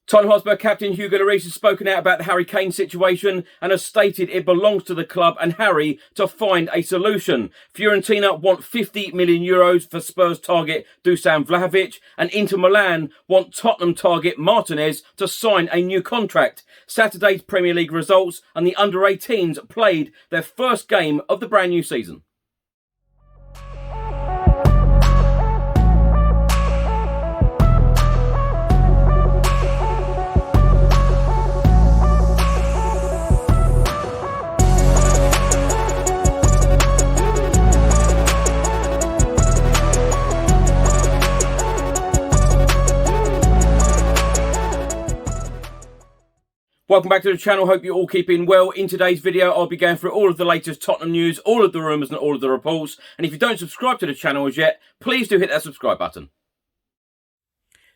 Tottenham Hotspur captain Hugo Lloris has spoken out about the Harry Kane situation and has stated it belongs to the club and Harry to find a solution. Fiorentina want €50 million for Spurs target Dusan Vlahovic, and Inter Milan want Tottenham target Martínez to sign a new contract. Saturday's Premier League results, and the under-18s played their first game of the brand new season. Welcome back to the channel, hope you're all keeping well. In today's video, I'll be going through all of the latest Tottenham news, all of the rumours and all of the reports. And if you don't subscribe to the channel as yet, please do hit that subscribe button.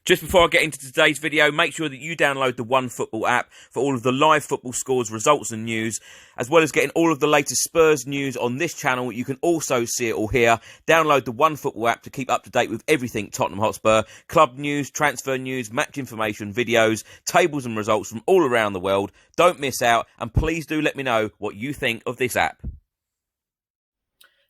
Just before I get into today's video, make sure that you download the OneFootball app for all of the live football scores, results and news, as well as getting all of the latest Spurs news on this channel. You can also see it all here. Download the OneFootball app to keep up to date with everything Tottenham Hotspur, club news, transfer news, match information, videos, tables and results from all around the world. Don't miss out, and please do let me know what you think of this app.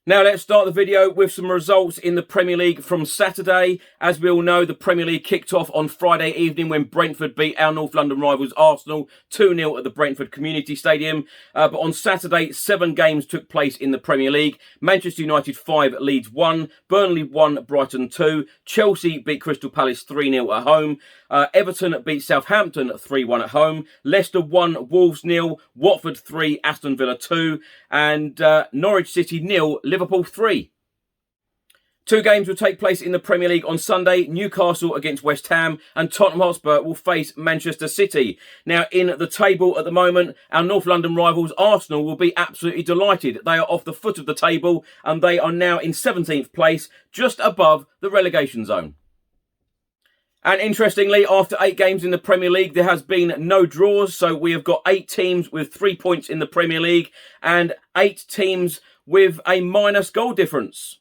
Now let's start the video with some results in the Premier League from Saturday. As we all know, the Premier League kicked off on Friday evening when Brentford beat our North London rivals Arsenal 2-0 at the Brentford Community Stadium. But on Saturday, 7 games took place in the Premier League. Manchester United 5, Leeds 1, Burnley 1, Brighton 2, Chelsea beat Crystal Palace 3-0 at home, Everton beat Southampton 3-1 at home, Leicester 1, Wolves 0, Watford 3, Aston Villa 2, and Norwich City 0, Liverpool 3. 2 games will take place in the Premier League on Sunday. Newcastle against West Ham, and Tottenham Hotspur will face Manchester City. Now, in the table at the moment, our North London rivals Arsenal will be absolutely delighted. They are off the foot of the table, and they are now in 17th place, just above the relegation zone. And interestingly, after 8 games in the Premier League, there has been no draws. So we have got 8 teams with 3 points in the Premier League and 8 teams with a minus goal difference.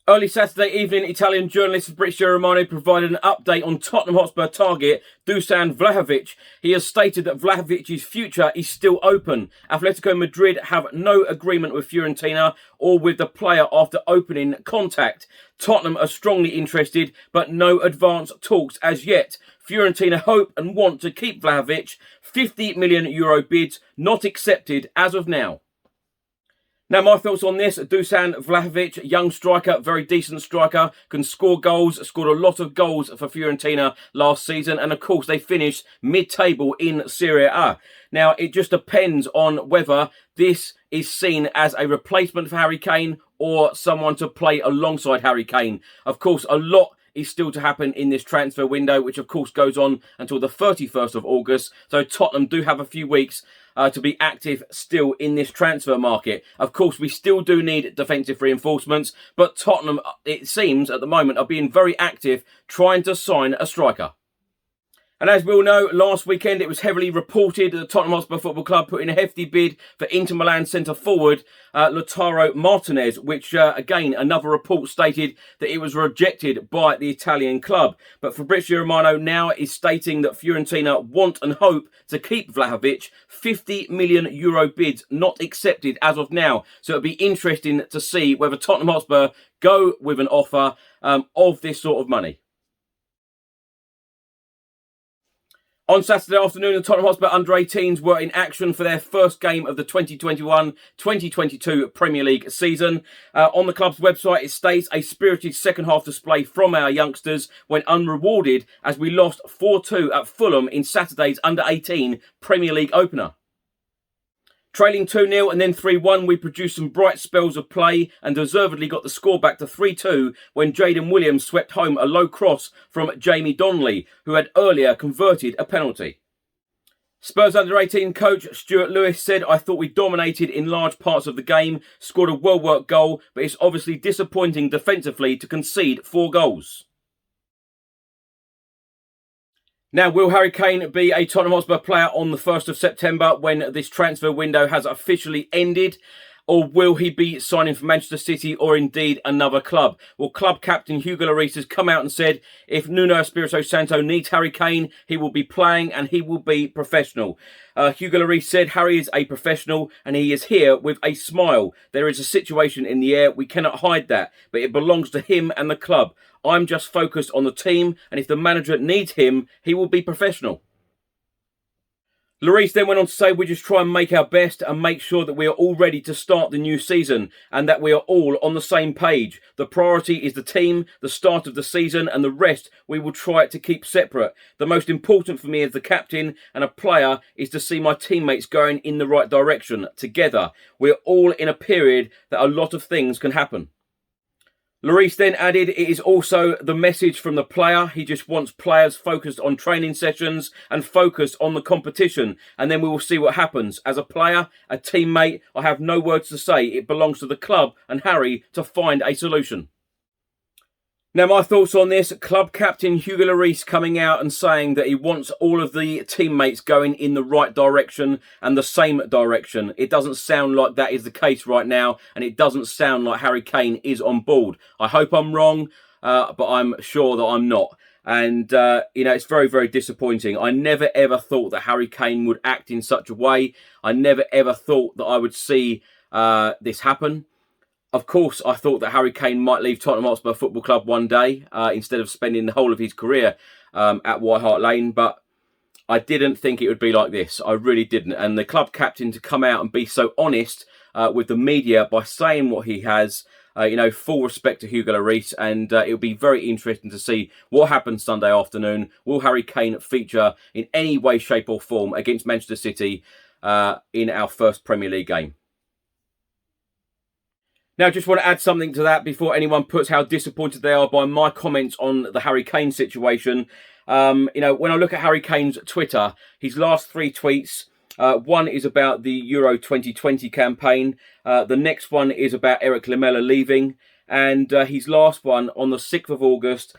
Early Saturday evening, Italian journalist Fabrizio Romano provided an update on Tottenham Hotspur target Dusan Vlahovic. He has stated that Vlahovic's future is still open. Atletico Madrid have no agreement with Fiorentina or with the player after opening contact. Tottenham are strongly interested, but no advanced talks as yet. Fiorentina hope and want to keep Vlahovic. €50 million bids not accepted as of now. Now, my thoughts on this: Dusan Vlahovic, young striker, very decent striker, can score goals, scored a lot of goals for Fiorentina last season, and of course they finished mid-table in Serie A. Now, it just depends on whether this is seen as a replacement for Harry Kane or someone to play alongside Harry Kane. Of course, a lot is still to happen in this transfer window, which of course goes on until the 31st of August. So Tottenham do have a few weeks to be active still in this transfer market. Of course, we still do need defensive reinforcements, but Tottenham, it seems at the moment, are being very active trying to sign a striker. And as we all know, last weekend it was heavily reported that the Tottenham Hotspur Football Club put in a hefty bid for Inter Milan centre-forward Lautaro Martinez, which, again, another report stated that it was rejected by the Italian club. But Fabrizio Romano now is stating that Fiorentina want and hope to keep Vlahovic. €50 million bids not accepted as of now. So it'll be interesting to see whether Tottenham Hotspur go with an offer of this sort of money. On Saturday afternoon, the Tottenham Hotspur under-18s were in action for their first game of the 2021-2022 Premier League season. On the club's website, it states a spirited second-half display from our youngsters went unrewarded as we lost 4-2 at Fulham in Saturday's under-18 Premier League opener. Trailing 2-0 and then 3-1, we produced some bright spells of play and deservedly got the score back to 3-2 when Jayden Williams swept home a low cross from Jamie Donnelly, who had earlier converted a penalty. Spurs under-18 coach Stuart Lewis said, "I thought we dominated in large parts of the game, scored a well-worked goal, but it's obviously disappointing defensively to concede 4 goals." Now, will Harry Kane be a Tottenham Hotspur player on the 1st of September when this transfer window has officially ended? Or will he be signing for Manchester City or indeed another club? Well, club captain Hugo Lloris has come out and said if Nuno Espirito Santo needs Harry Kane, he will be playing and he will be professional. Hugo Lloris said Harry is a professional and he is here with a smile. There is a situation in the air. We cannot hide that, but it belongs to him and the club. I'm just focused on the team, and if the manager needs him, he will be professional. Lloris then went on to say, we just try and make our best and make sure that we are all ready to start the new season and that we are all on the same page. The priority is the team, the start of the season, and the rest we will try to keep separate. The most important for me as the captain and a player is to see my teammates going in the right direction together. We're all in a period that a lot of things can happen. Lloris then added, it is also the message from the player. He just wants players focused on training sessions and focused on the competition. And then we will see what happens. As a player, a teammate, I have no words to say. It belongs to the club and Harry to find a solution. Now, my thoughts on this, club captain Hugo Lloris coming out and saying that he wants all of the teammates going in the right direction and the same direction. It doesn't sound like that is the case right now, and it doesn't sound like Harry Kane is on board. I hope I'm wrong, but I'm sure that I'm not. And, it's very, very disappointing. I never, ever thought that Harry Kane would act in such a way. I never, ever thought that I would see this happen. Of course, I thought that Harry Kane might leave Tottenham Hotspur Football Club one day instead of spending the whole of his career at White Hart Lane, but I didn't think it would be like this. I really didn't. And the club captain to come out and be so honest with the media by saying what he has, full respect to Hugo Lloris, and it'll be very interesting to see what happens Sunday afternoon. Will Harry Kane feature in any way, shape or form against Manchester City in our first Premier League game? Now, just want to add something to that before anyone puts how disappointed they are by my comments on the Harry Kane situation. When I look at Harry Kane's Twitter, his last 3 tweets, one is about the Euro 2020 campaign. The next one is about Eric Lamela leaving. And his last one on the 6th of August,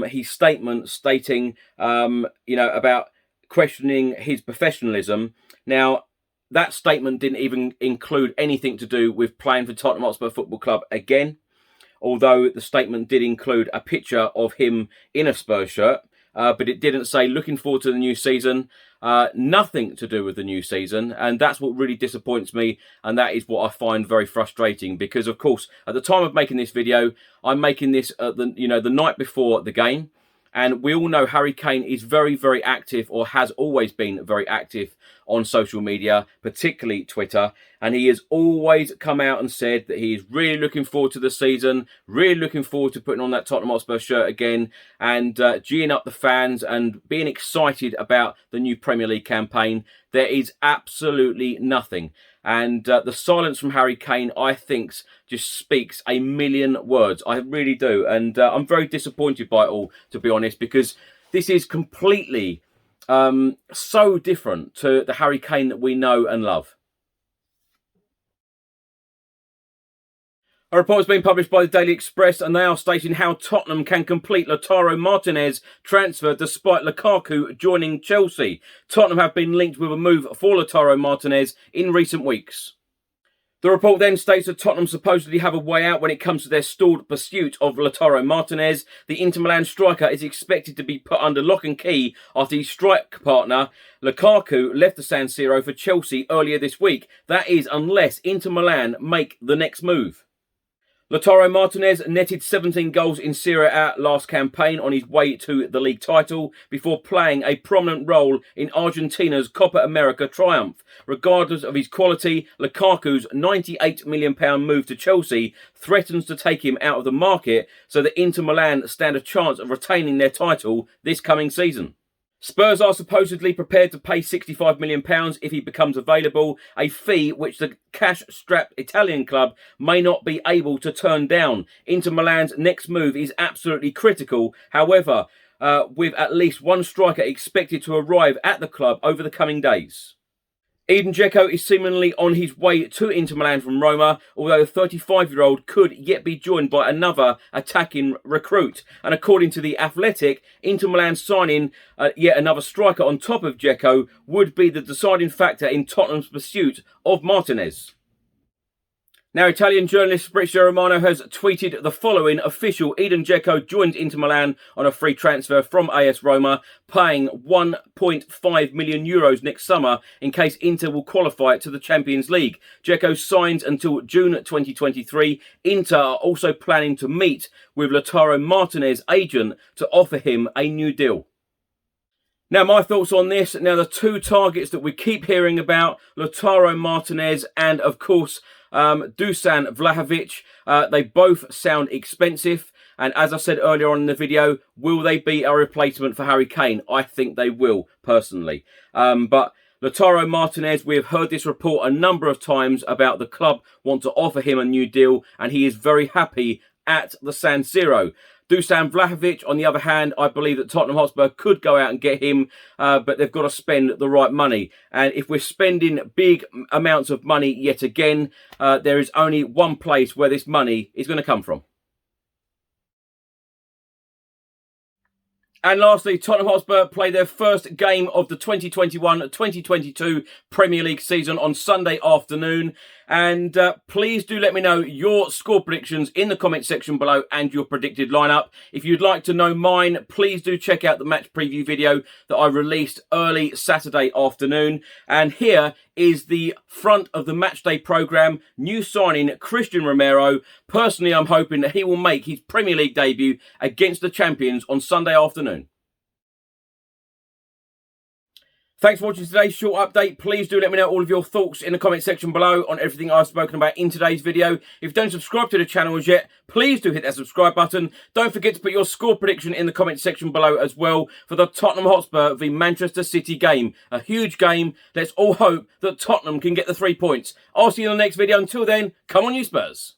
his statement stating, about questioning his professionalism. Now, that statement didn't even include anything to do with playing for Tottenham Hotspur Football Club again, although the statement did include a picture of him in a Spurs shirt, but it didn't say looking forward to the new season, nothing to do with the new season, and that's what really disappoints me, and that is what I find very frustrating, because of course, at the time of making this video, I'm making this the night before the game, and we all know Harry Kane is very, very active, or has always been very active on social media, particularly Twitter. And he has always come out and said that he is really looking forward to the season, really looking forward to putting on that Tottenham Hotspur shirt again, and geeing up the fans and being excited about the new Premier League campaign. There is absolutely nothing. And the silence from Harry Kane, I think, just speaks a million words. I really do. And I'm very disappointed by it all, to be honest, because this is completely so different to the Harry Kane that we know and love. A report has been published by the Daily Express, and they are stating how Tottenham can complete Lautaro Martinez transfer despite Lukaku joining Chelsea. Tottenham have been linked with a move for Lautaro Martinez in recent weeks. The report then states that Tottenham supposedly have a way out when it comes to their stalled pursuit of Lautaro Martinez. The Inter Milan striker is expected to be put under lock and key after his strike partner Lukaku left the San Siro for Chelsea earlier this week. That is, unless Inter Milan make the next move. Lautaro Martinez netted 17 goals in Serie A last campaign on his way to the league title before playing a prominent role in Argentina's Copa America triumph. Regardless of his quality, Lukaku's £98 million move to Chelsea threatens to take him out of the market, so that Inter Milan stand a chance of retaining their title this coming season. Spurs are supposedly prepared to pay £65 million if he becomes available, a fee which the cash-strapped Italian club may not be able to turn down. Inter Milan's next move is absolutely critical, however, with at least one striker expected to arrive at the club over the coming days. Edin Dzeko is seemingly on his way to Inter Milan from Roma, although the 35-year-old could yet be joined by another attacking recruit. And according to The Athletic, Inter Milan signing yet another striker on top of Dzeko would be the deciding factor in Tottenham's pursuit of Martinez. Now, Italian journalist Fabrizio Romano has tweeted the following. Official: Edin Dzeko joins Inter Milan on a free transfer from AS Roma, paying €1.5 million next summer in case Inter will qualify to the Champions League. Dzeko signs until June 2023. Inter are also planning to meet with Lautaro Martinez agent to offer him a new deal. Now, my thoughts on this. Now, the two targets that we keep hearing about, Lautaro Martinez and, of course, Dusan Vlahovic, they both sound expensive. And as I said earlier on in the video, will they be a replacement for Harry Kane? I think they will, personally. But Lautaro Martinez, we have heard this report a number of times about the club want to offer him a new deal, and he is very happy at the San Siro. Dusan Vlahovic, on the other hand, I believe that Tottenham Hotspur could go out and get him, but they've got to spend the right money. And if we're spending big amounts of money yet again, there is only one place where this money is going to come from. And lastly, Tottenham Hotspur play their first game of the 2021-2022 Premier League season on Sunday afternoon. And please do let me know your score predictions in the comment section below and your predicted lineup. If you'd like to know mine, please do check out the match preview video that I released early Saturday afternoon. And here is the front of the matchday programme. New signing Christian Romero. Personally, I'm hoping that he will make his Premier League debut against the champions on Sunday afternoon. Thanks for watching today's short update. Please do let me know all of your thoughts in the comment section below on everything I've spoken about in today's video. If you don't subscribe to the channel as yet, please do hit that subscribe button. Don't forget to put your score prediction in the comment section below as well for the Tottenham Hotspur v Manchester City game. A huge game. Let's all hope that Tottenham can get the 3 points. I'll see you in the next video. Until then, come on you Spurs.